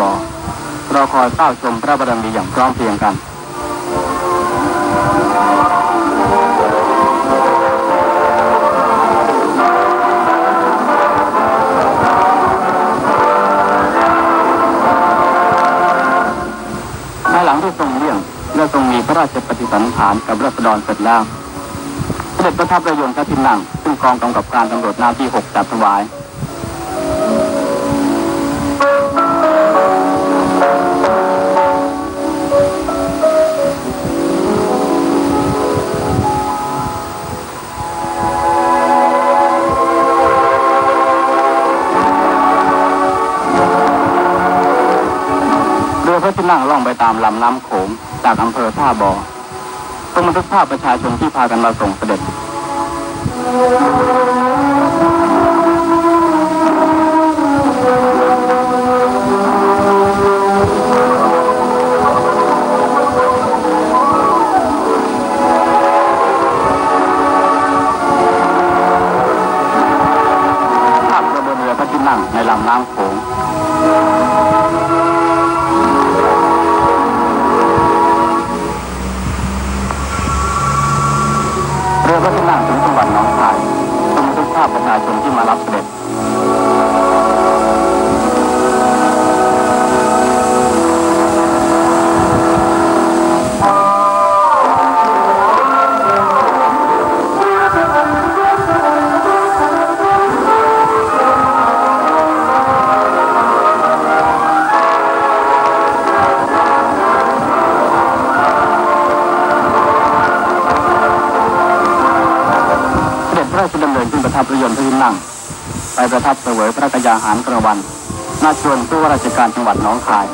บ่อรอคอยเฝ้าชมพระบารมีอย่างพร้อมเพรียงกันภายหลังที่ทรงเลี่ยงและทรงมีพระราชปฏิสันถานกับราษฎรเสร็จแล้วเสด็จประทับเรือยนต์พระที่นั่งซึ่งกองกำกับการตำรวจน้ำที่ 6จัดถวายพระที่นั่งล่องไปตามลำน้ำโขงจากอำเภอท่าบ่อทรงบันทึกภาพประชาชนที่พากันมาส่งเสด็จภาพกระบวนเรือพระที่นั่งในลำน้ำโขงเรือพระที่นั่งถึงจังหวัดหนองคายทรงบันทึกภาพประชาชนที่มารับเสด็จพระราชดำเนินขึ้นประทับเรือยนต์พระที่นั่งไปประทับเสวยพระกยาหารกลางวันณชวนผู้ว่าราชการจังหวัดหนองคาย